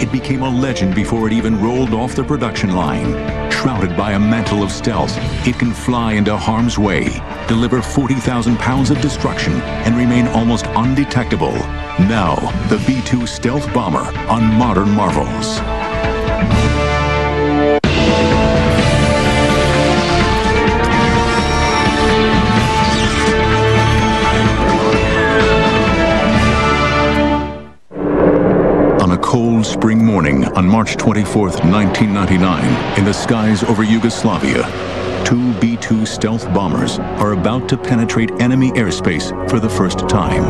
It became a legend before it even rolled off the production line. Shrouded by a mantle of stealth, it can fly into harm's way, deliver 40,000 pounds of destruction, and remain almost undetectable. Now, the B-2 stealth bomber on Modern Marvels. Cold spring morning on March 24th, 1999, in the skies over Yugoslavia, two B-2 stealth bombers are about to penetrate enemy airspace for the first time.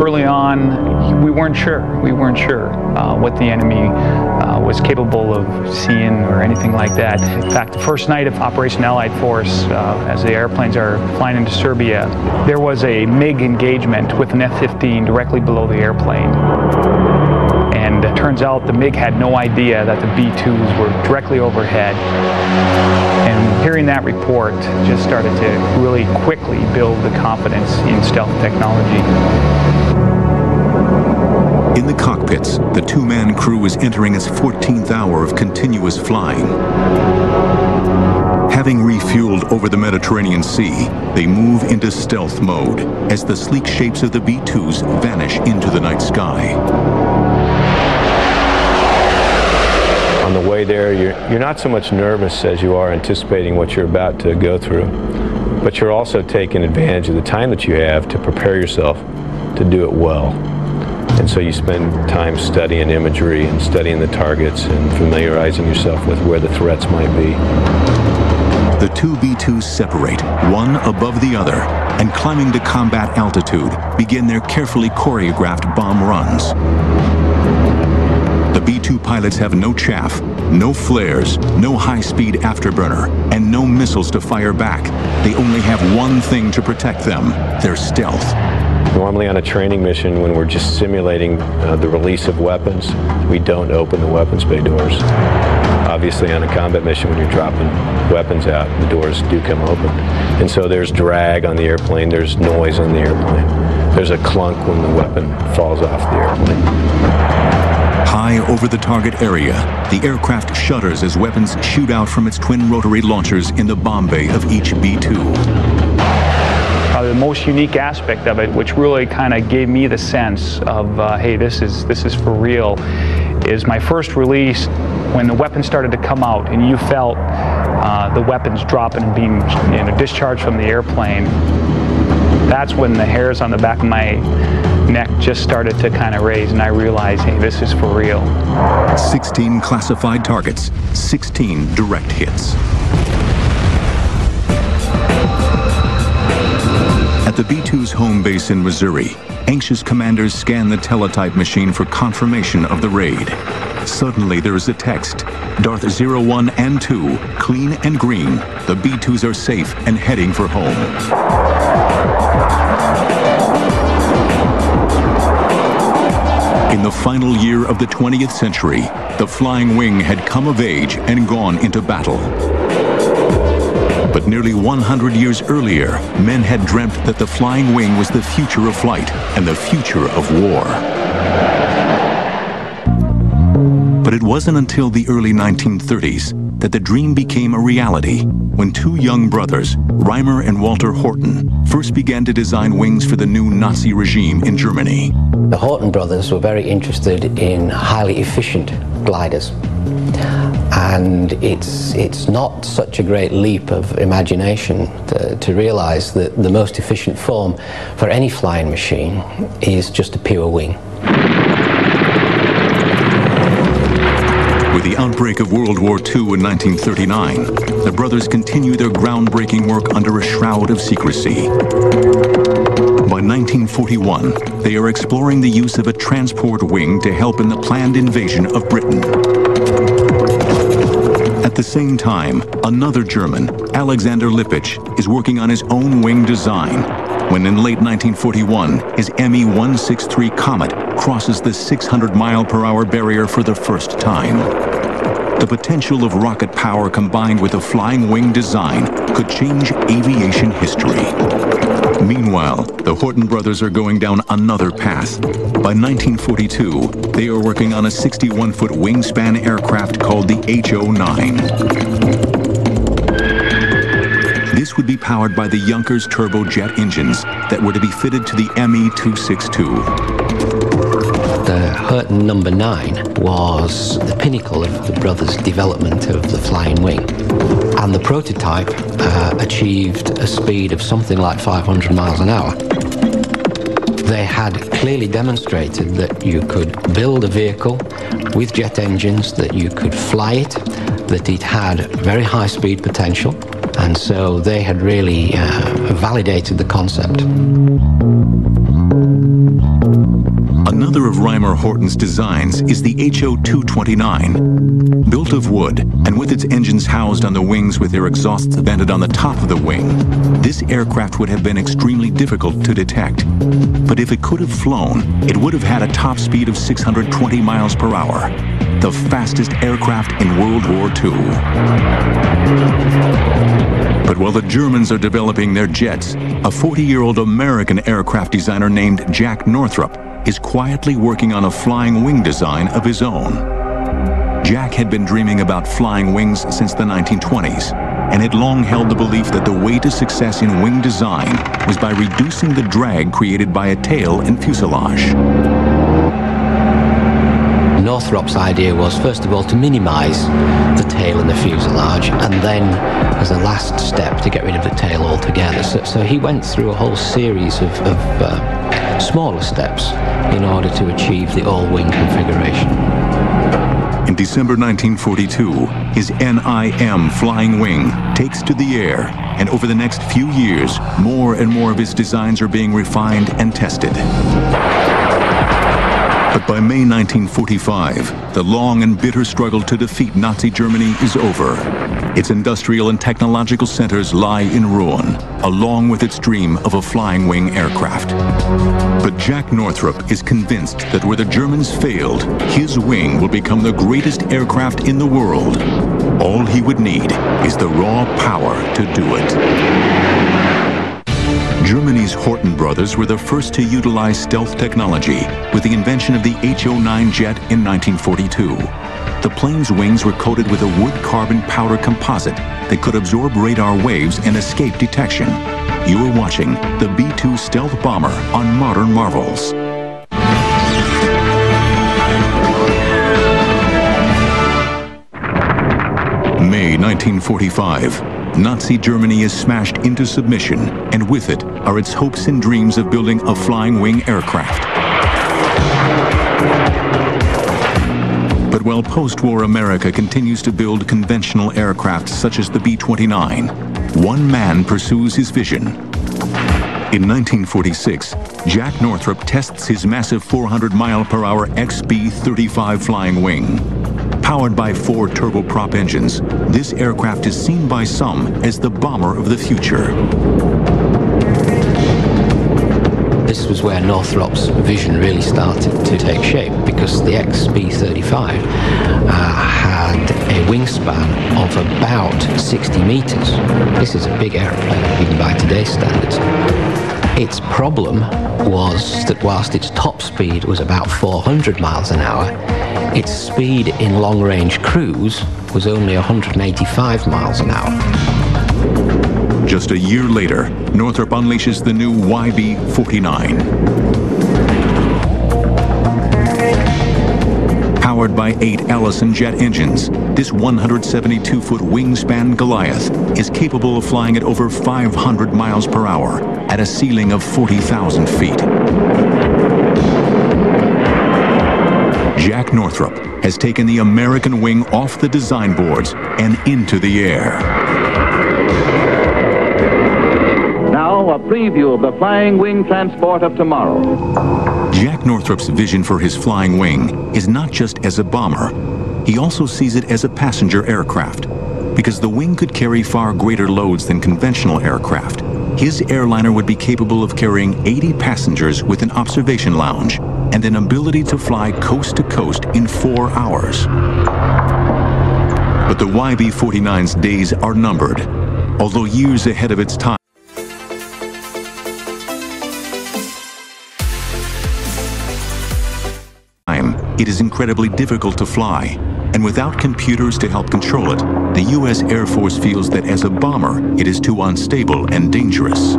Early on, we weren't sure. What the enemy was capable of seeing or anything like that. In fact, the first night of Operation Allied Force, as the airplanes are flying into Serbia, there was a MiG engagement with an F-15 directly below the airplane. And it turns out the MiG had no idea that the B-2s were directly overhead. And hearing that report just started to really quickly build the confidence in stealth technology. In the cockpits, the two-man crew is entering its 14th hour of continuous flying. Having refueled over the Mediterranean Sea, they move into stealth mode as the sleek shapes of the B-2s vanish into the night sky. On the way there, you're not so much nervous as you are anticipating what you're about to go through, but you're also taking advantage of the time that you have to prepare yourself to do it well. And so you spend time studying imagery and studying the targets and familiarizing yourself with where the threats might be. The two B-2s separate, one above the other, and climbing to combat altitude, begin their carefully choreographed bomb runs. The B-2 pilots have no chaff, no flares, no high-speed afterburner, and no missiles to fire back. They only have one thing to protect them: their stealth. Normally on a training mission, when we're just simulating the release of weapons, we don't open the weapons bay doors. Obviously on a combat mission, when you're dropping weapons out, the doors do come open. And so there's drag on the airplane, there's noise on the airplane. There's a clunk when the weapon falls off the airplane. High over the target area, the aircraft shudders as weapons shoot out from its twin rotary launchers in the bomb bay of each B-2. The most unique aspect of it, which really kind of gave me the sense of, hey, this is for real, is my first release when the weapons started to come out and you felt the weapons dropping and being discharged from the airplane. That's when the hairs on the back of my neck just started to kind of raise, and I realized, hey, this is for real. 16 classified targets, 16 direct hits. At the B-2's home base in Missouri, anxious commanders scan the teletype machine for confirmation of the raid. Suddenly there is a text: Darth 01 and 2, clean and green. The B-2s are safe and heading for home. In the final year of the 20th century, the flying wing had come of age and gone into battle. But nearly 100 years earlier, men had dreamt that the flying wing was the future of flight and the future of war. But it wasn't until the early 1930s that the dream became a reality when two young brothers, Reimer and Walter Horten, first began to design wings for the new Nazi regime in Germany. The Horten brothers were very interested in highly efficient gliders. And it's not such a great leap of imagination to realize that the most efficient form for any flying machine is just a pure wing. With the outbreak of World War II in 1939, the brothers continue their groundbreaking work under a shroud of secrecy. By 1941, they are exploring the use of a transport wing to help in the planned invasion of Britain. At the same time, another German, Alexander Lippisch, is working on his own wing design when in late 1941, his Me-163 Comet crosses the 600-mile-per-hour barrier for the first time. The potential of rocket power combined with a flying wing design could change aviation history. Meanwhile, the Horton brothers are going down another path. By 1942, they are working on a 61-foot wingspan aircraft called the HO-9. This would be powered by the Junkers turbojet engines that were to be fitted to the ME-262. The Horton number 9 was the pinnacle of the brothers' development of the flying wing. And the prototype achieved a speed of something like 500 miles an hour. They had clearly demonstrated that you could build a vehicle with jet engines, that you could fly it, that it had very high speed potential, and so they had really validated the concept. Another of Reimer Horton's designs is the HO-229. Built of wood and with its engines housed on the wings with their exhausts vented on the top of the wing, this aircraft would have been extremely difficult to detect. But if it could have flown, it would have had a top speed of 620 miles per hour, the fastest aircraft in World War II. But while the Germans are developing their jets, a 40-year-old American aircraft designer named Jack Northrop is quietly working on a flying wing design of his own. Jack had been dreaming about flying wings since the 1920s and had long held the belief that the way to success in wing design was by reducing the drag created by a tail and fuselage. Northrop's idea was, first of all, to minimize the tail and the fuselage, and then, as a last step, to get rid of the tail altogether. So he went through a whole series of smaller steps in order to achieve the all-wing configuration. In December 1942, his NIM flying wing takes to the air, and over the next few years, more and more of his designs are being refined and tested. But by May 1945, the long and bitter struggle to defeat Nazi Germany is over. Its industrial and technological centers lie in ruin, along with its dream of a flying wing aircraft. But Jack Northrop is convinced that where the Germans failed, his wing will become the greatest aircraft in the world. All he would need is the raw power to do it. Germany's Horton brothers were the first to utilize stealth technology with the invention of the HO-9 jet in 1942. The plane's wings were coated with a wood carbon powder composite that could absorb radar waves and escape detection. You are watching the B-2 stealth bomber on Modern Marvels. May 1945. Nazi Germany is smashed into submission, and with it are its hopes and dreams of building a flying wing aircraft. But while post-war America continues to build conventional aircraft such as the B-29, one man pursues his vision. In 1946, Jack Northrop tests his massive 400-mile-per-hour XB-35 flying wing. Powered by 4 turboprop engines, this aircraft is seen by some as the bomber of the future. This was where Northrop's vision really started to take shape, because the XB-35 had a wingspan of about 60 meters. This is a big airplane, even by today's standards. Its problem was that whilst its top speed was about 400 miles an hour, its speed in long-range cruise was only 185 miles an hour. Just a year later, Northrop unleashes the new YB-49. Powered by 8 Allison jet engines, this 172-foot wingspan Goliath is capable of flying at over 500 miles per hour at a ceiling of 40,000 feet. Jack Northrop has taken the American wing off the design boards and into the air. Now, a preview of the flying wing transport of tomorrow. Jack Northrop's vision for his flying wing is not just as a bomber. He also sees it as a passenger aircraft, because the wing could carry far greater loads than conventional aircraft. His airliner would be capable of carrying 80 passengers with an observation lounge and an ability to fly coast to coast in 4 hours. But the YB-49's days are numbered. Although years ahead of its time, it is incredibly difficult to fly, and without computers to help control it, the U.S. Air Force feels that as a bomber, it is too unstable and dangerous.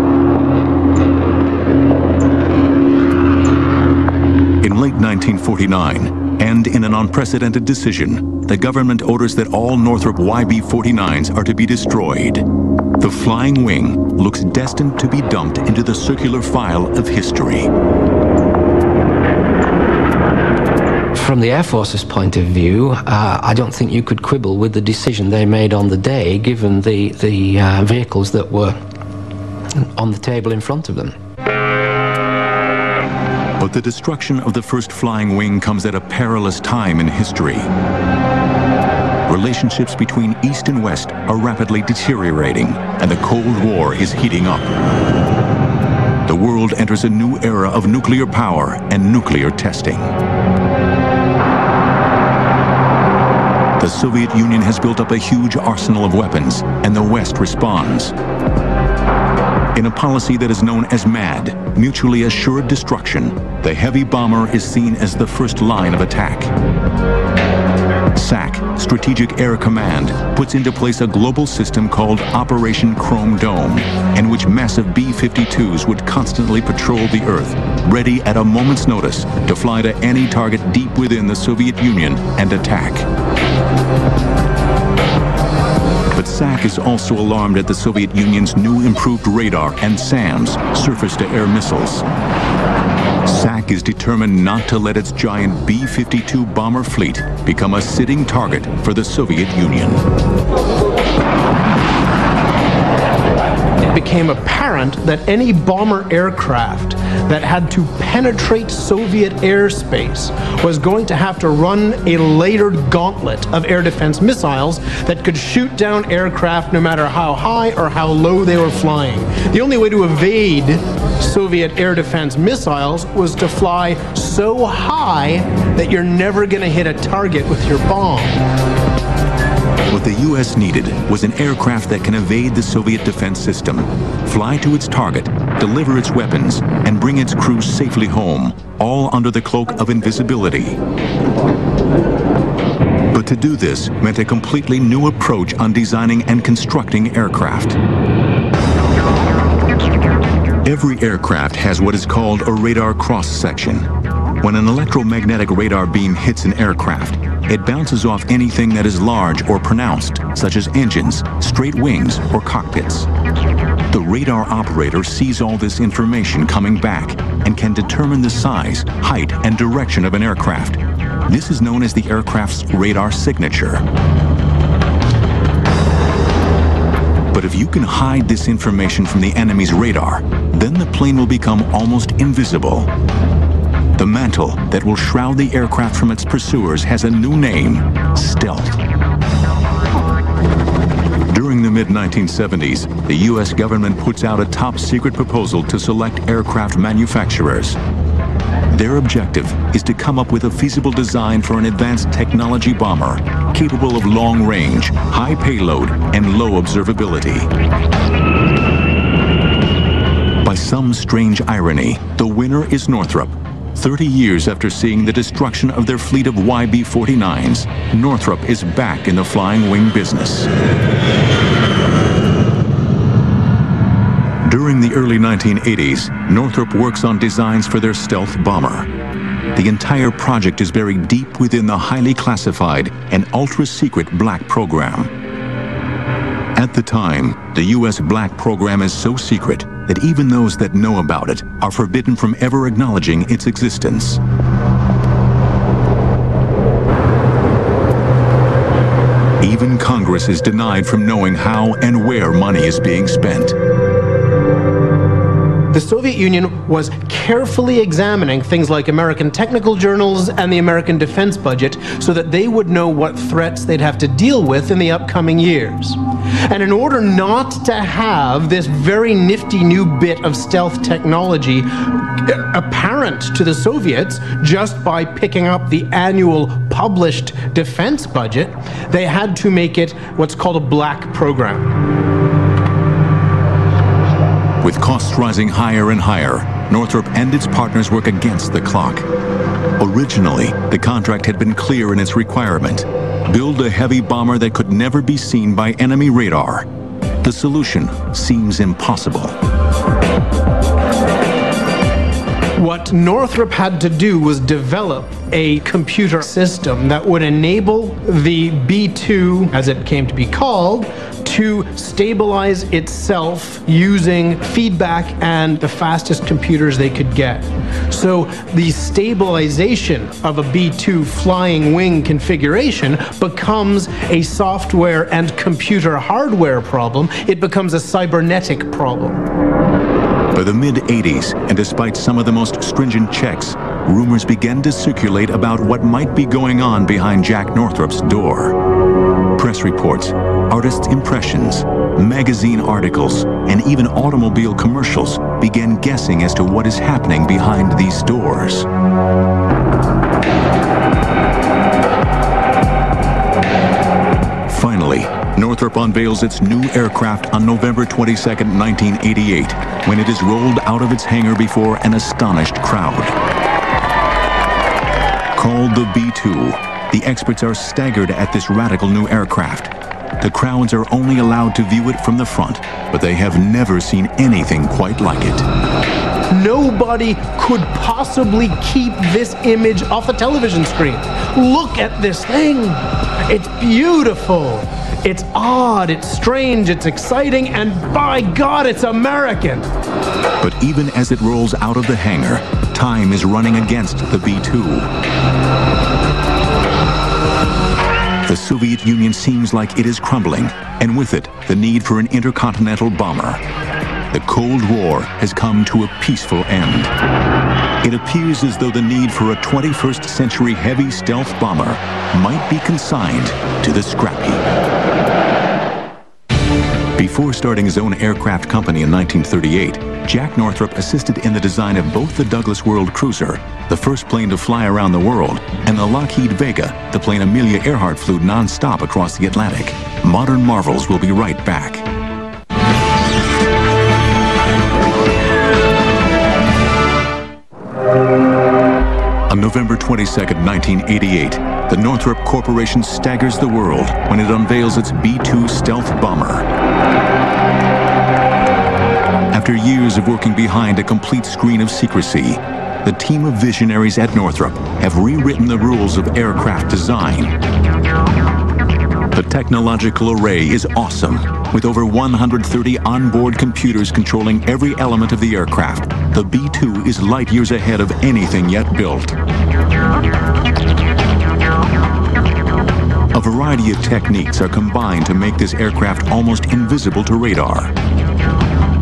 In late 1949, and in an unprecedented decision, the government orders that all Northrop YB-49s are to be destroyed. The flying wing looks destined to be dumped into the circular file of history. From the Air Force's point of view, I don't think you could quibble with the decision they made on the day, given the vehicles that were on the table in front of them. But the destruction of the first flying wing comes at a perilous time in history. Relationships between East and West are rapidly deteriorating, and the Cold War is heating up. The world enters a new era of nuclear power and nuclear testing. The Soviet Union has built up a huge arsenal of weapons, and the West responds. In a policy that is known as MAD, mutually assured destruction, the heavy bomber is seen as the first line of attack. SAC, Strategic Air Command, puts into place a global system called Operation Chrome Dome, in which massive B-52s would constantly patrol the Earth, ready at a moment's notice to fly to any target deep within the Soviet Union and attack. But SAC is also alarmed at the Soviet Union's new improved radar and SAMs, surface-to-air missiles. SAC is determined not to let its giant B-52 bomber fleet become a sitting target for the Soviet Union. It became apparent that any bomber aircraft that had to penetrate Soviet airspace was going to have to run a layered gauntlet of air defense missiles that could shoot down aircraft no matter how high or how low they were flying. The only way to evade Soviet air defense missiles was to fly so high that you're never going to hit a target with your bomb. What the U.S. needed was an aircraft that can evade the Soviet defense system, fly to its target, deliver its weapons, and bring its crews safely home, all under the cloak of invisibility. But to do this meant a completely new approach on designing and constructing aircraft. Every aircraft has what is called a radar cross-section. When an electromagnetic radar beam hits an aircraft, it bounces off anything that is large or pronounced, such as engines, straight wings, or cockpits. The radar operator sees all this information coming back and can determine the size, height, and direction of an aircraft. This is known as the aircraft's radar signature. But if you can hide this information from the enemy's radar, then the plane will become almost invisible. The mantle that will shroud the aircraft from its pursuers has a new name: stealth. During the mid-1970s, the U.S. government puts out a top-secret proposal to select aircraft manufacturers. Their objective is to come up with a feasible design for an advanced technology bomber capable of long range, high payload, and low observability. By some strange irony, the winner is Northrop. 30 years after seeing the destruction of their fleet of YB-49s, Northrop is back in the flying wing business. During the early 1980s, Northrop works on designs for their stealth bomber. The entire project is buried deep within the highly classified and ultra-secret Black program. At the time, the U.S. Black program is so secret that even those that know about it are forbidden from ever acknowledging its existence. Even Congress is denied from knowing how and where money is being spent. the Soviet Union was carefully examining things like American technical journals and the American defense budget so that they would know what threats they'd have to deal with in the upcoming years. And in order not to have this very nifty new bit of stealth technology apparent to the Soviets just by picking up the annual published defense budget, they had to make it what's called a black program. With costs rising higher and higher, Northrop and its partners work against the clock. Originally, the contract had been clear in its requirement: build a heavy bomber that could never be seen by enemy radar. The solution seems impossible. What Northrop had to do was develop a computer system that would enable the B-2, as it came to be called, to stabilize itself using feedback and the fastest computers they could get. So the stabilization of a B-2 flying wing configuration becomes a software and computer hardware problem. It becomes a cybernetic problem. By the mid-'80s, and despite some of the most stringent checks, rumors began to circulate about what might be going on behind Jack Northrop's door. Press reports, artists' impressions, magazine articles, and even automobile commercials began guessing as to what is happening behind these doors. Finally, Northrop unveils its new aircraft on November 22, 1988, when it is rolled out of its hangar before an astonished crowd. Called the B-2, the experts are staggered at this radical new aircraft. The crowds are only allowed to view it from the front, but they have never seen anything quite like it. Nobody could possibly keep this image off a television screen. Look at this thing. It's beautiful. It's odd, it's strange, it's exciting, and by God, it's American. But even as it rolls out of the hangar, time is running against the B-2. The Soviet Union seems like it is crumbling, and with it, the need for an intercontinental bomber. The Cold War has come to a peaceful end. It appears as though the need for a 21st century heavy stealth bomber might be consigned to the scrap heap. Before starting his own aircraft company in 1938, Jack Northrop assisted in the design of both the Douglas World Cruiser, the first plane to fly around the world, and the Lockheed Vega, the plane Amelia Earhart flew non-stop across the Atlantic. Modern Marvels will be right back. On November 22, 1988, the Northrop Corporation staggers the world when it unveils its B-2 stealth bomber. After years of working behind a complete screen of secrecy, the team of visionaries at Northrop have rewritten the rules of aircraft design. The technological array is awesome. With over 130 onboard computers controlling every element of the aircraft, the B-2 is light years ahead of anything yet built. A variety of techniques are combined to make this aircraft almost invisible to radar.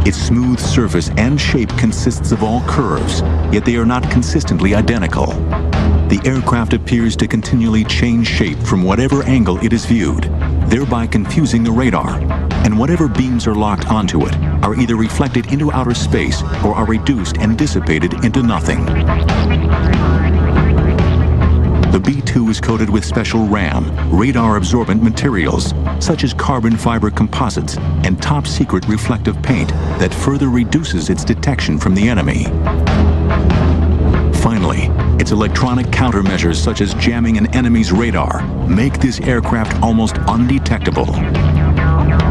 Its smooth surface and shape consists of all curves, yet they are not consistently identical. The aircraft appears to continually change shape from whatever angle it is viewed, thereby confusing the radar, and whatever beams are locked onto it are either reflected into outer space or are reduced and dissipated into nothing. The B-2 is coated with special RAM, radar-absorbent materials, such as carbon fiber composites and top-secret reflective paint that further reduces its detection from the enemy. Finally, its electronic countermeasures such as jamming an enemy's radar make this aircraft almost undetectable.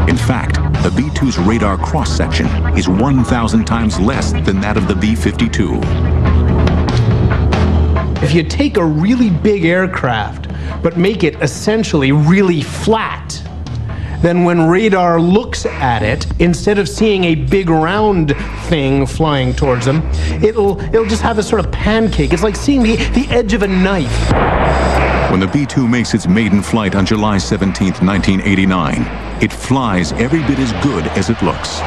In fact, the B-2's radar cross-section is 1,000 times less than that of the B-52. If you take a really big aircraft, but make it essentially really flat, then when radar looks at it, instead of seeing a big round thing flying towards them, it'll just have a sort of pancake. It's like seeing the edge of a knife. When the B-2 makes its maiden flight on July 17, 1989, it flies every bit as good as it looks.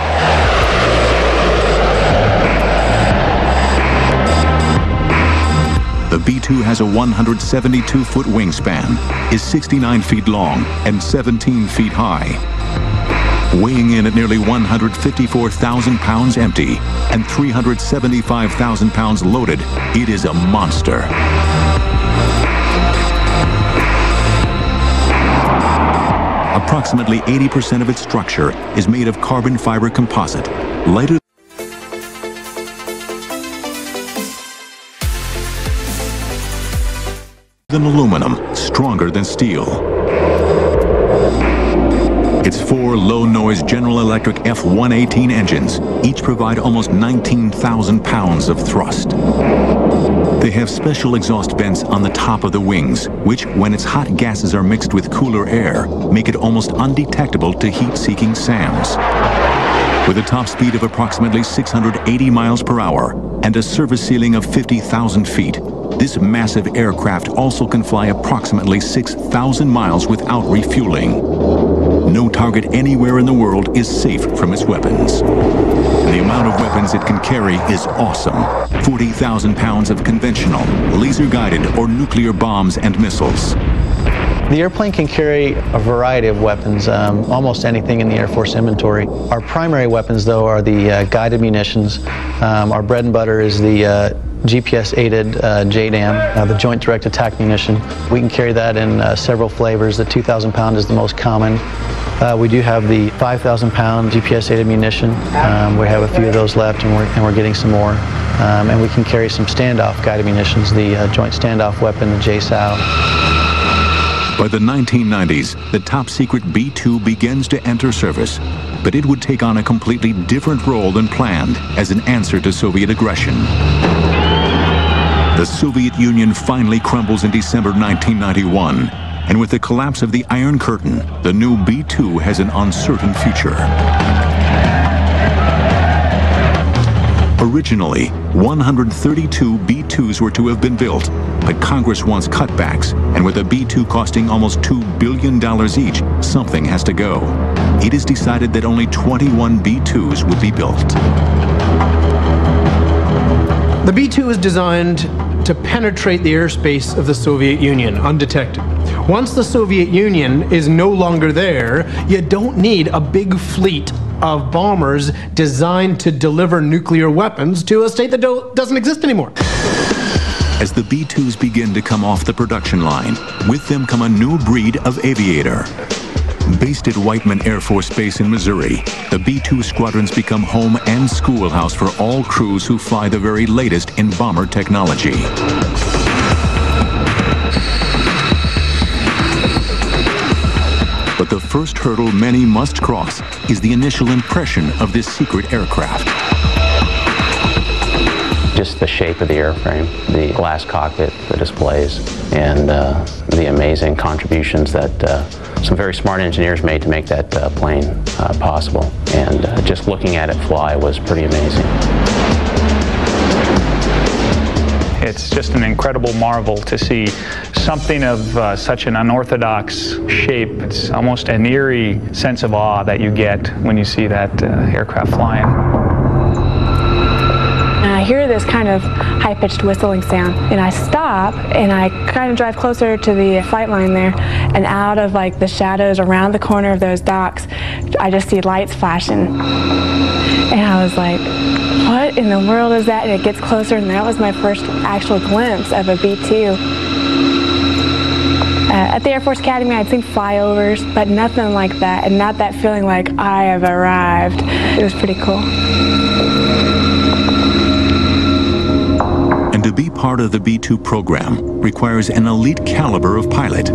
The B-2 has a 172-foot wingspan, is 69 feet long, and 17 feet high. Weighing in at nearly 154,000 pounds empty and 375,000 pounds loaded, it is a monster. Approximately 80% of its structure is made of carbon fiber composite, lighter than aluminum, stronger than steel. Its 4 low-noise General Electric F-118 engines each provide almost 19,000 pounds of thrust. They have special exhaust vents on the top of the wings, which, when its hot gases are mixed with cooler air, make it almost undetectable to heat-seeking SAMs. With a top speed of approximately 680 miles per hour and a service ceiling of 50,000 feet, this massive aircraft also can fly approximately 6,000 miles without refueling. No target anywhere in the world is safe from its weapons. And the amount of weapons it can carry is awesome. 40,000 pounds of conventional, laser-guided, or nuclear bombs and missiles. The airplane can carry a variety of weapons, almost anything in the Air Force inventory. Our primary weapons, though, are the guided munitions. Our bread and butter is the GPS-aided JDAM, the Joint Direct Attack Munition. We can carry that in several flavors. The 2,000 pound is the most common. We do have the 5,000 pound GPS-aided munition. We have a few of those left, and we're getting some more. And we can carry some standoff guided munitions, the Joint Standoff Weapon, the JSOW. By the 1990s, the top-secret B-2 begins to enter service, but it would take on a completely different role than planned as an answer to Soviet aggression. The Soviet Union finally crumbles in December 1991, and with the collapse of the Iron Curtain, the new B-2 has an uncertain future. Originally, 132 B-2s were to have been built, but Congress wants cutbacks, and with a B-2 costing almost $2 billion each, something has to go. It is decided that only 21 B-2s would be built. The B-2 is designed to penetrate the airspace of the Soviet Union undetected. Once the Soviet Union is no longer there, you don't need a big fleet of bombers designed to deliver nuclear weapons to a state that doesn't exist anymore. As the B-2s begin to come off the production line, with them come a new breed of aviator. Based at Whiteman Air Force Base in Missouri, the B-2 squadrons become home and schoolhouse for all crews who fly the very latest in bomber technology. But the first hurdle many must cross is the initial impression of this secret aircraft. Just the shape of the airframe, the glass cockpit, the displays, and the amazing contributions that some very smart engineers made to make that plane possible. And just looking at it fly was pretty amazing. It's just an incredible marvel to see something of such an unorthodox shape. It's almost an eerie sense of awe that you get when you see that aircraft flying. I hear this kind of high-pitched whistling sound, and I stop and I kind of drive closer to the flight line there, and out of like the shadows around the corner of those docks, I just see lights flashing. And I was like, what in the world is that? And it gets closer, and that was my first actual glimpse of a B-2. At the Air Force Academy, I'd seen flyovers, but nothing like that, and not that feeling like I have arrived. It was pretty cool. And to be part of the B-2 program requires an elite caliber of pilot.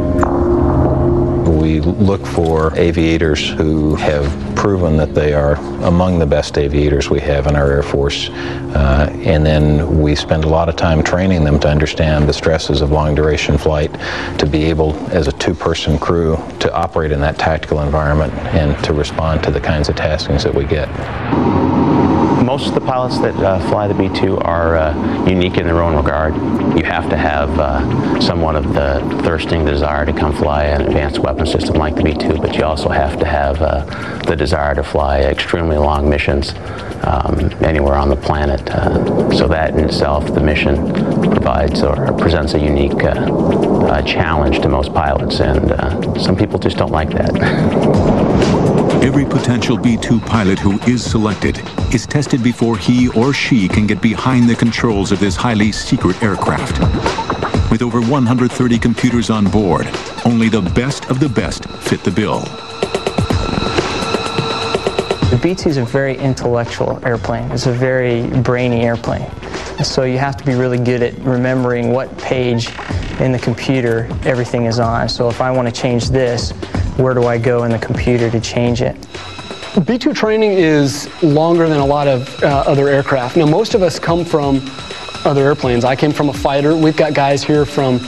We look for aviators who have proven that they are among the best aviators we have in our Air Force, and then we spend a lot of time training them to understand the stresses of long-duration flight, to be able, as a two-person crew, to operate in that tactical environment and to respond to the kinds of taskings that we get. Most of the pilots that fly the B-2 are unique in their own regard. You have to have somewhat of the thirsting desire to come fly an advanced weapon system like the B-2, but you also have to have the desire to fly extremely long missions anywhere on the planet. So that in itself, the mission provides or presents a unique challenge to most pilots, and some people just don't like that. Every potential B-2 pilot who is selected is tested before he or she can get behind the controls of this highly secret aircraft. With over 130 computers on board, only the best of the best fit the bill. The B-2 is a very intellectual airplane. It's a very brainy airplane. So you have to be really good at remembering what page in the computer everything is on. So if I want to change this, where do I go in the computer to change it? B-2 training is longer than a lot of other aircraft. Now, most of us come from other airplanes. I came from a fighter. We've got guys here from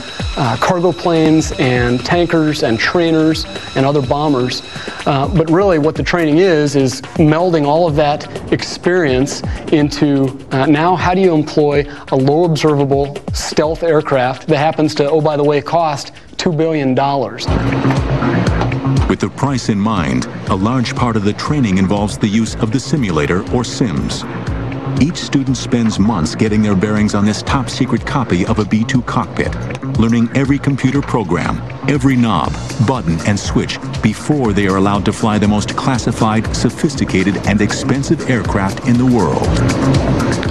cargo planes and tankers and trainers and other bombers. But really what the training is melding all of that experience into now how do you employ a low observable stealth aircraft that happens to, oh, by the way, cost $2 billion. With the price in mind, a large part of the training involves the use of the simulator or sims. Each student spends months getting their bearings on this top-secret copy of a B-2 cockpit, learning every computer program, every knob, button, and switch before they are allowed to fly the most classified, sophisticated, and expensive aircraft in the world.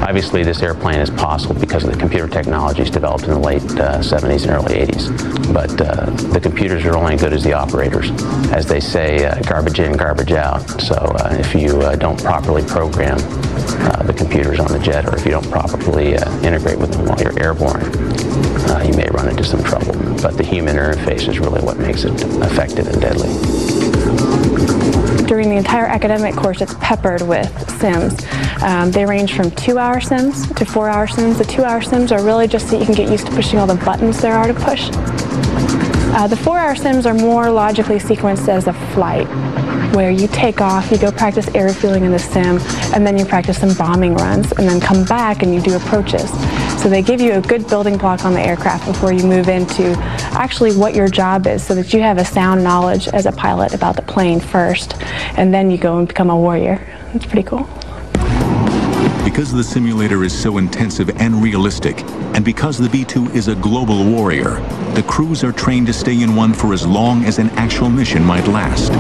Obviously, this airplane is possible because of the computer technologies developed in the late 70s and early 80s. But the computers are only as good as the operators. As they say, garbage in, garbage out. So if you don't properly program the computers on the jet, or if you don't properly integrate with them while you're airborne, you may run into some trouble. But the human interface is really what makes it effective and deadly. During the entire academic course, it's peppered with sims. They range from 2-hour sims to 4-hour sims. The 2-hour sims are really just so you can get used to pushing all the buttons there are to push. The 4-hour sims are more logically sequenced as a flight, where you take off, you go practice air refueling in the sim, and then you practice some bombing runs, and then come back and you do approaches. So they give you a good building block on the aircraft before you move into actually what your job is, so that you have a sound knowledge as a pilot about the plane first, and then you go and become a warrior. It's pretty cool. Because the simulator is so intensive and realistic, and because the B-2 is a global warrior, the crews are trained to stay in one for as long as an actual mission might last.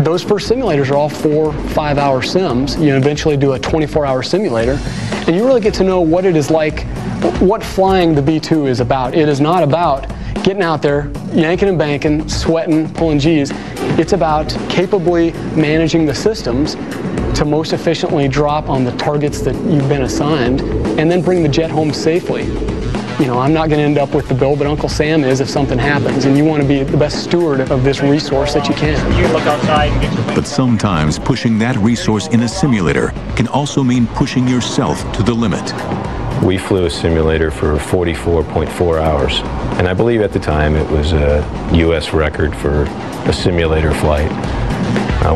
Those first simulators are all 4-5-hour sims. You eventually do a 24-hour simulator, and you really get to know what it is like, what flying the B-2 is about. It is not about getting out there, yanking and banking, sweating, pulling G's. It's about capably managing the systems to most efficiently drop on the targets that you've been assigned, and then bring the jet home safely. You know, I'm not going to end up with the bill, but Uncle Sam is if something happens, and you want to be the best steward of this resource that you can. You look outside and get your... But sometimes pushing that resource in a simulator can also mean pushing yourself to the limit. We flew a simulator for 44.4 hours, and I believe at the time it was a U.S. record for a simulator flight.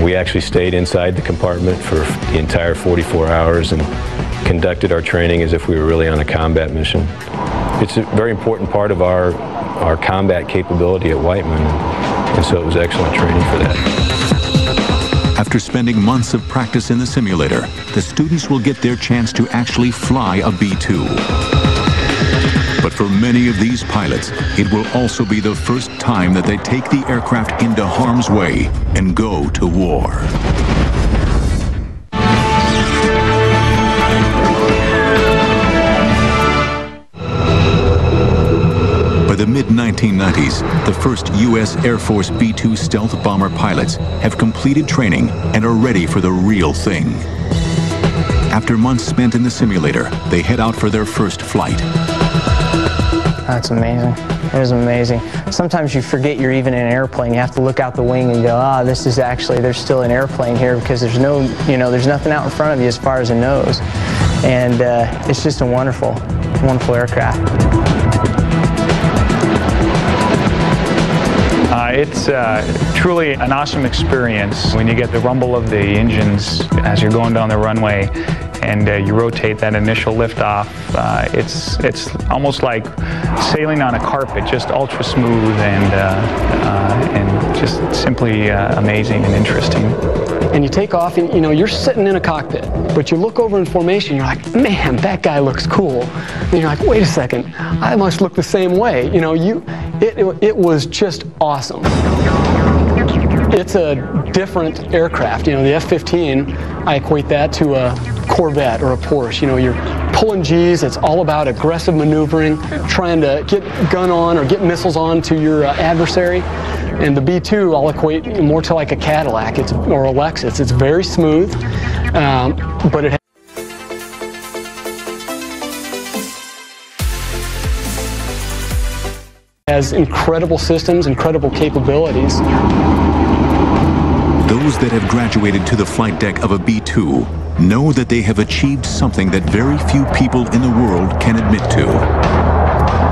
We actually stayed inside the compartment for the entire 44 hours and conducted our training as if we were really on a combat mission. It's a very important part of our combat capability at Whiteman, and so it was excellent training for that. After spending months of practice in the simulator, the students will get their chance to actually fly a B-2. But for many of these pilots, it will also be the first time that they take the aircraft into harm's way and go to war. By the mid-1990s, the first U.S. Air Force B-2 stealth bomber pilots have completed training and are ready for the real thing. After months spent in the simulator, they head out for their first flight. That's amazing. It was amazing. Sometimes you forget you're even in an airplane. You have to look out the wing and go, this is actually, there's still an airplane here, because there's no, there's nothing out in front of you as far as a nose. And it's just a wonderful, wonderful aircraft. It's truly an awesome experience when you get the rumble of the engines as you're going down the runway and you rotate that initial liftoff. It's almost like sailing on a carpet, just ultra smooth and just simply amazing and interesting. And you take off and you're sitting in a cockpit, but you look over in formation, you're like, man, that guy looks cool. And you're like, wait a second, I must look the same way. It was just awesome. It's a different aircraft. The F-15, I equate that to a Corvette or a Porsche. You're pulling G's. It's all about aggressive maneuvering, trying to get gun on or get missiles on to your adversary. And the B-2, I'll equate more to like a Cadillac or a Lexus. It's very smooth, but it has incredible systems, incredible capabilities. Those that have graduated to the flight deck of a B-2 know that they have achieved something that very few people in the world can admit to.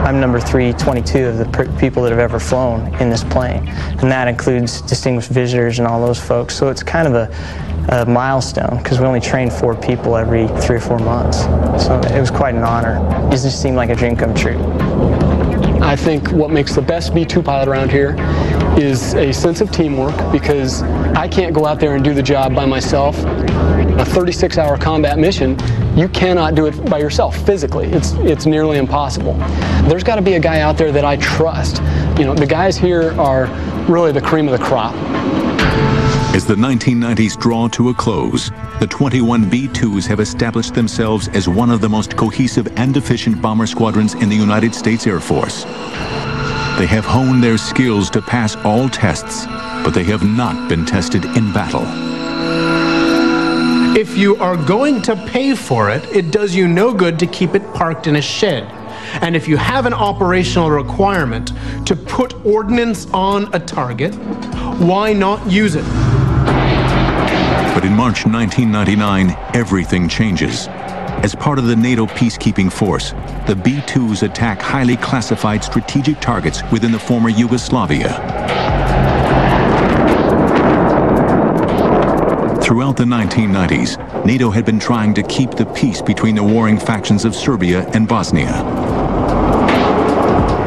I'm number 322 of the people that have ever flown in this plane, and that includes distinguished visitors and all those folks. So it's kind of a milestone because we only train 4 people every 3 or 4 months. So it was quite an honor. It just seemed like a dream come true. I think what makes the best B-2 pilot around here is a sense of teamwork, because I can't go out there and do the job by myself. A 36-hour combat mission, you cannot do it by yourself physically. It's nearly impossible. There's got to be a guy out there that I trust. The guys here are really the cream of the crop. As the 1990s draw to a close, the 21 B-2s have established themselves as one of the most cohesive and efficient bomber squadrons in the United States Air Force. They have honed their skills to pass all tests, but they have not been tested in battle. If you are going to pay for it, it does you no good to keep it parked in a shed. And if you have an operational requirement to put ordnance on a target, why not use it? But in March 1999, everything changes. As part of the NATO peacekeeping force, the B-2s attack highly classified strategic targets within the former Yugoslavia. Throughout the 1990s, NATO had been trying to keep the peace between the warring factions of Serbia and Bosnia.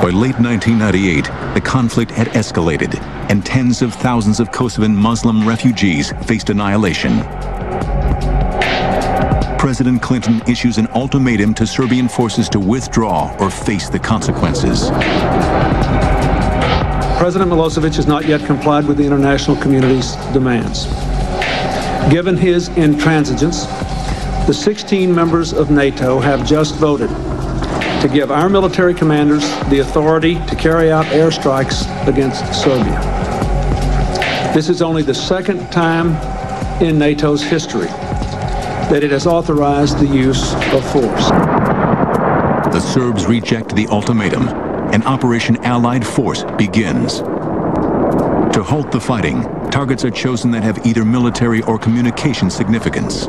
By late 1998, the conflict had escalated, and tens of thousands of Kosovan Muslim refugees faced annihilation. President Clinton issues an ultimatum to Serbian forces to withdraw or face the consequences. President Milosevic has not yet complied with the international community's demands. Given his intransigence, the 16 members of NATO have just voted to give our military commanders the authority to carry out airstrikes against Serbia. This is only the second time in NATO's history that it has authorized the use of force. The Serbs reject the ultimatum, and Operation Allied Force begins. To halt the fighting, targets are chosen that have either military or communication significance.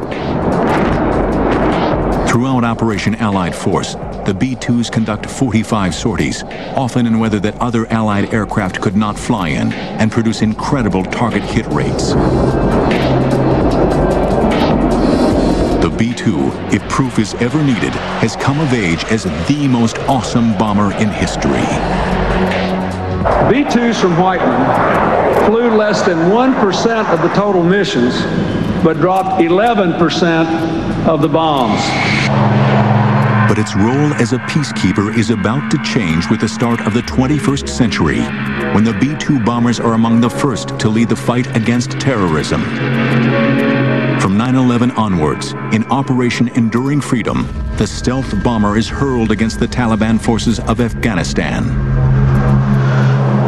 Throughout Operation Allied Force, the B-2s conduct 45 sorties, often in weather that other Allied aircraft could not fly in, and produce incredible target hit rates. The B-2, if proof is ever needed, has come of age as the most awesome bomber in history. B-2s from Whiteman flew less than 1% of the total missions, but dropped 11% of the bombs. But its role as a peacekeeper is about to change with the start of the 21st century, when the B-2 bombers are among the first to lead the fight against terrorism. From 9/11 onwards, in Operation Enduring Freedom, the stealth bomber is hurled against the Taliban forces of Afghanistan.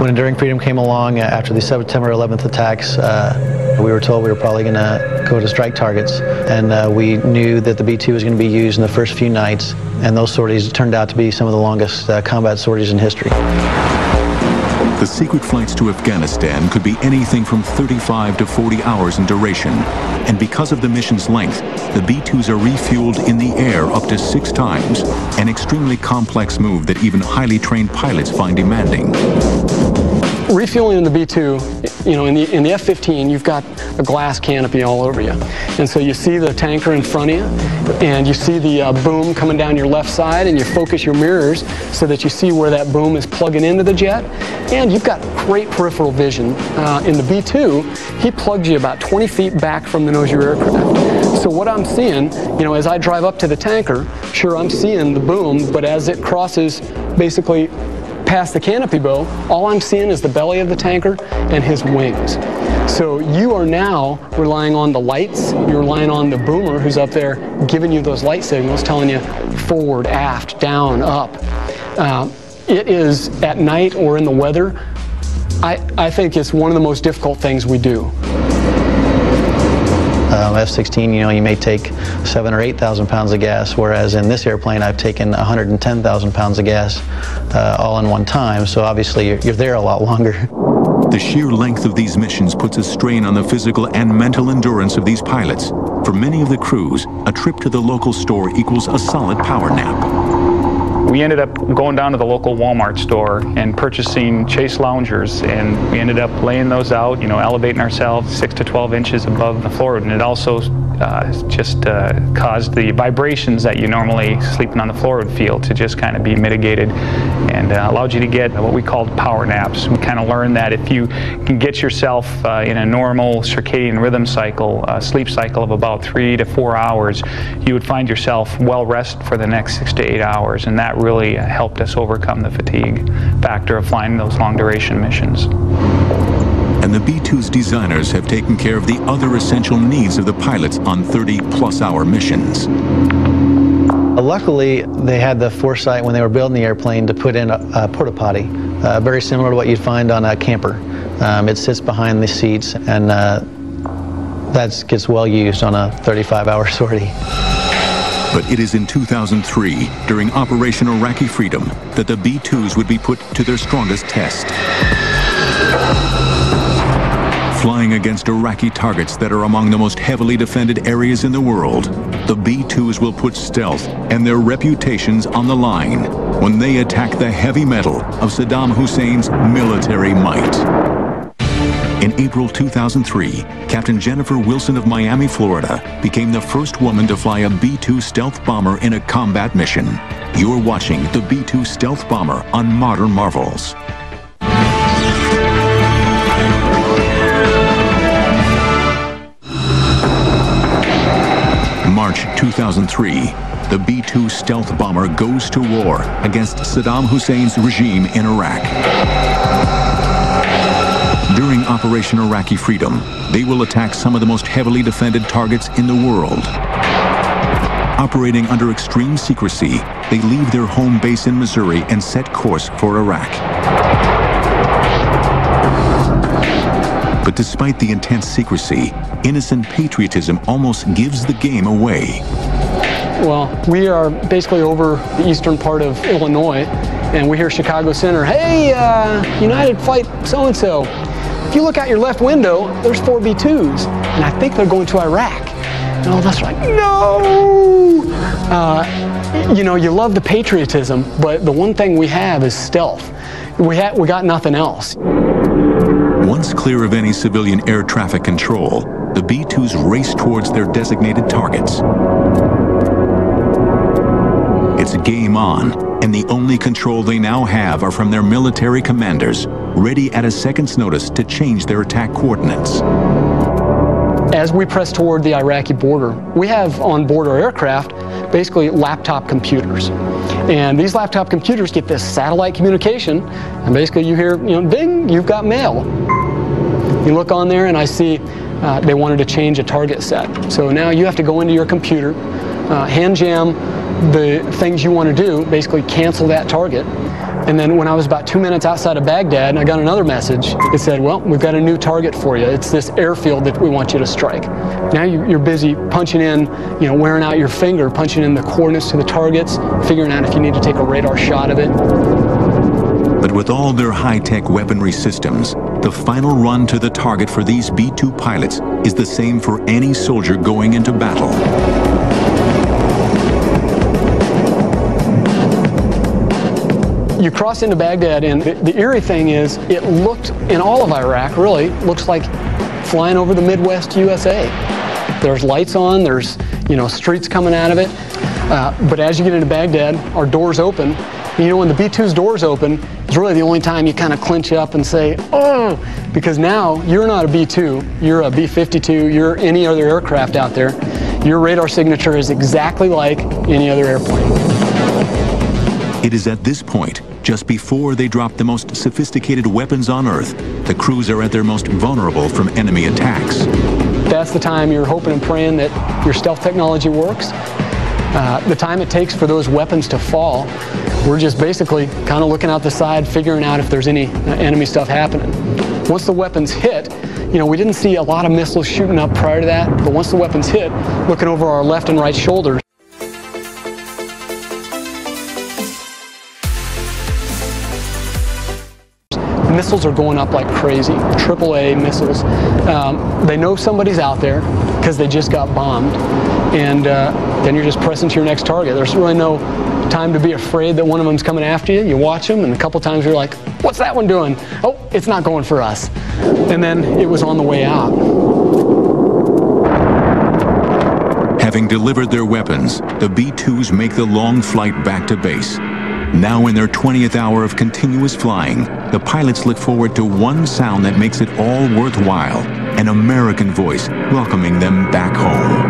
When Enduring Freedom came along after the September 11th attacks, we were told we were probably going to go to strike targets, and we knew that the B-2 was going to be used in the first few nights, and those sorties turned out to be some of the longest combat sorties in history. The secret flights to Afghanistan could be anything from 35 to 40 hours in duration, and because of the mission's length, the B-2s are refueled in the air up to 6 times, an extremely complex move that even highly trained pilots find demanding. refueling in the B-2, you know, in the F-15, you've got a glass canopy all over you. And so you see the tanker in front of you, and you see the boom coming down your left side, and you focus your mirrors so that you see where that boom is plugging into the jet. And you've got great peripheral vision. In the B-2, he plugs you about 20 feet back from the nose of your aircraft. So what I'm seeing, you know, as I drive up to the tanker, sure, I'm seeing the boom, but as it crosses basically past the canopy bow, all I'm seeing is the belly of the tanker and his wings. So you are now relying on the lights, you're relying on the boomer who's up there giving you those light signals, telling you forward, aft, down, up. It is at night or in the weather, I think it's one of the most difficult things we do. F-16, you know, you may take 7,000 or 8,000 pounds of gas, whereas in this airplane I've taken 110,000 pounds of gas all in one time, so obviously you're there a lot longer. The sheer length of these missions puts a strain on the physical and mental endurance of these pilots. For many of the crews, a trip to the local store equals a solid power nap. We ended up going down to the local Walmart store and purchasing Chase loungers, and we ended up laying those out, you know, elevating ourselves 6 to 12 inches above the floor, and it also caused the vibrations that you normally sleeping on the floor would feel to just kind of be mitigated, and allowed you to get what we called power naps. We kind of learned that if you can get yourself in a normal circadian rhythm cycle, sleep cycle of about 3 to 4 hours, you would find yourself well rested for the next 6 to 8 hours, and that really helped us overcome the fatigue factor of flying those long duration missions. And the B-2's designers have taken care of the other essential needs of the pilots on 30-plus hour missions. Luckily, they had the foresight when they were building the airplane to put in a porta potty, very similar to what you'd find on a camper. It sits behind the seats, and that gets well used on a 35-hour sortie. But it is in 2003, during Operation Iraqi Freedom, that the B-2s would be put to their strongest test. Flying against Iraqi targets that are among the most heavily defended areas in the world, the B-2s will put stealth and their reputations on the line when they attack the heavy metal of Saddam Hussein's military might. In April 2003, Captain Jennifer Wilson of Miami, Florida, became the first woman to fly a B-2 stealth bomber in a combat mission. You're watching the B-2 stealth bomber on Modern Marvels. March 2003, the B-2 stealth bomber goes to war against Saddam Hussein's regime in Iraq. During Operation Iraqi Freedom, they will attack some of the most heavily defended targets in the world. Operating under extreme secrecy, they leave their home base in Missouri and set course for Iraq. But despite the intense secrecy, innocent patriotism almost gives the game away. Well, we are basically over the eastern part of Illinois, and we hear Chicago Center, hey, United Flight so-and-so. If you look out your left window, there's 4 B-2s, and I think they're going to Iraq. And all of us are like, no! You know, you love the patriotism, but the one thing we have is stealth. We got nothing else. Once clear of any civilian air traffic control, the B-2s race towards their designated targets. It's game on, and the only control they now have are from their military commanders, ready at a second's notice to change their attack coordinates. As we press toward the Iraqi border, we have on board our aircraft basically laptop computers. And these laptop computers get this satellite communication, and basically you hear, you know, ding, you've got mail. You look on there and I see they wanted to change a target set. So now you have to go into your computer, hand jam the things you want to do, basically cancel that target. And then when I was about 2 minutes outside of Baghdad, I got another message. It said, well, we've got a new target for you. It's this airfield that we want you to strike. Now you're busy punching in, you know, wearing out your finger, punching in the coordinates to the targets, figuring out if you need to take a radar shot of it. But with all their high-tech weaponry systems, the final run to the target for these B-2 pilots is the same for any soldier going into battle. You cross into Baghdad, and the eerie thing is, it looked, in all of Iraq, really, looks like flying over the Midwest USA. There's lights on, there's, you know, streets coming out of it. But as you get into Baghdad, our doors open. And, you know, when the B-2's doors open, it's really the only time you kind of clinch up and say, oh, because now you're not a B-2, you're a B-52, you're any other aircraft out there. Your radar signature is exactly like any other airplane. It is at this point, just before they drop the most sophisticated weapons on Earth, the crews are at their most vulnerable from enemy attacks. That's the time you're hoping and praying that your stealth technology works. The time it takes for those weapons to fall, we're just basically kind of looking out the side, figuring out if there's any enemy stuff happening. Once the weapons hit, you know, we didn't see a lot of missiles shooting up prior to that, but once the weapons hit, looking over our left and right shoulders, missiles are going up like crazy, AAA missiles. They know somebody's out there because they just got bombed, and then you're just pressing to your next target. There's really no time to be afraid that one of them's coming after you. You watch them, and a couple times you're like, what's that one doing? Oh, it's not going for us. And then it was on the way out. Having delivered their weapons, the B-2s make the long flight back to base. Now in their 20th hour of continuous flying, the pilots look forward to one sound that makes it all worthwhile, an American voice welcoming them back home.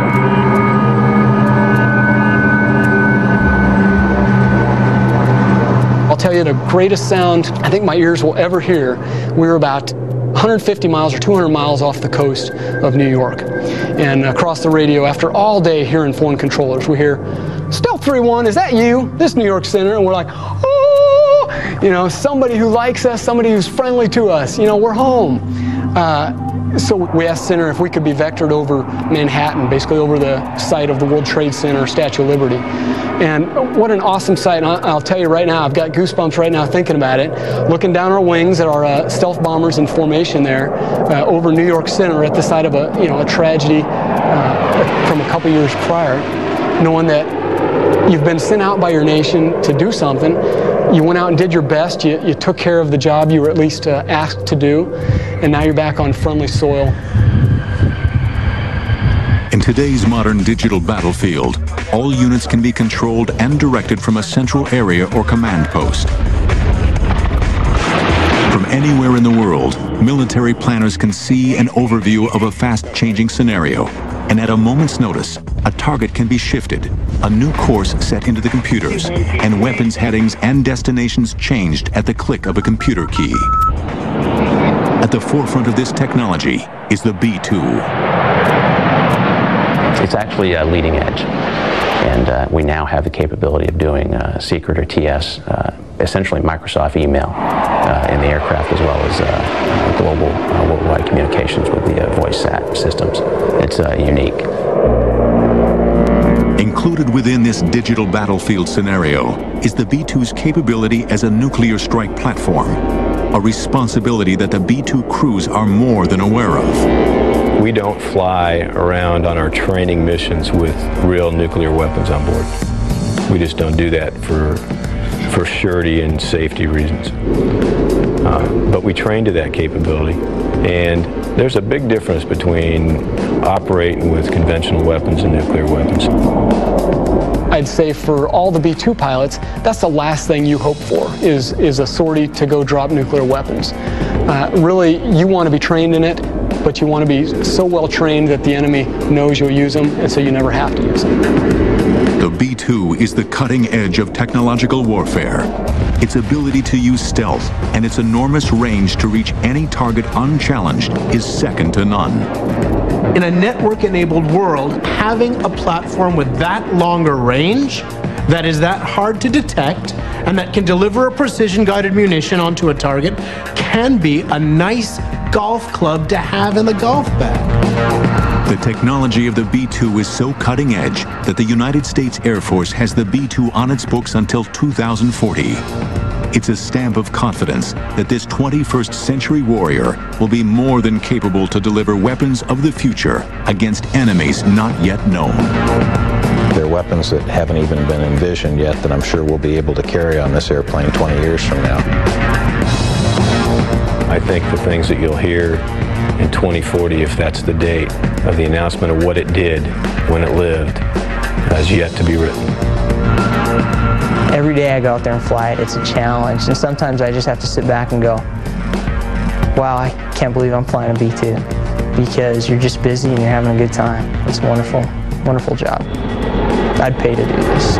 I'll tell you the greatest sound I think my ears will ever hear. We were about 150 miles or 200 miles off the coast of New York. And across the radio, after all day hearing foreign controllers, we hear, Stealth 3-1, is that you? This New York Center. And we're like, oh, you know, somebody who likes us, somebody who's friendly to us, you know, we're home. So we asked Center if we could be vectored over Manhattan, basically over the site of the World Trade Center, Statue of Liberty. And what an awesome sight. And I'll tell you right now, I've got goosebumps right now thinking about it. Looking down our wings at our stealth bombers in formation there over New York Center at the site of a tragedy from a couple years prior, knowing that you've been sent out by your nation to do something. You went out and did your best. You took care of the job you were at least asked to do, and now you're back on friendly soil. In today's modern digital battlefield, all units can be controlled and directed from a central area or command post. From anywhere in the world, military planners can see an overview of a fast-changing scenario, and at a moment's notice, a target can be shifted, a new course set into the computers, and weapons headings and destinations changed at the click of a computer key. At the forefront of this technology is the B-2. It's actually leading edge, and we now have the capability of doing secret or TS, essentially Microsoft email in the aircraft, as well as global worldwide communications with the voice SAT systems. It's unique. Included within this digital battlefield scenario is the B-2's capability as a nuclear strike platform, a responsibility that the B-2 crews are more than aware of. We don't fly around on our training missions with real nuclear weapons on board. We just don't do that for surety and safety reasons. But we train to that capability, and there's a big difference between operating with conventional weapons and nuclear weapons. I'd say for all the B-2 pilots, that's the last thing you hope for, is a sortie to go drop nuclear weapons. Really, you want to be trained in it, but you want to be so well trained that the enemy knows you'll use them, and so you never have to use them. The B-2 is the cutting edge of technological warfare. Its ability to use stealth and its enormous range to reach any target unchallenged is second to none. In a network-enabled world, having a platform with that longer range, that is that hard to detect, and that can deliver a precision-guided munition onto a target can be a nice golf club to have in the golf bag. The technology of the B-2 is so cutting edge that the United States Air Force has the B-2 on its books until 2040. It's a stamp of confidence that this 21st century warrior will be more than capable to deliver weapons of the future against enemies not yet known. They're weapons that haven't even been envisioned yet that I'm sure we'll be able to carry on this airplane 20 years from now. I think the things that you'll hear in 2040, if that's the date of the announcement of what it did when it lived, has yet to be written. Every day I go out there and fly it, it's a challenge, and sometimes I just have to sit back and go, wow, I can't believe I'm flying a B-2, because you're just busy and you're having a good time. It's a wonderful, wonderful job. I'd pay to do this.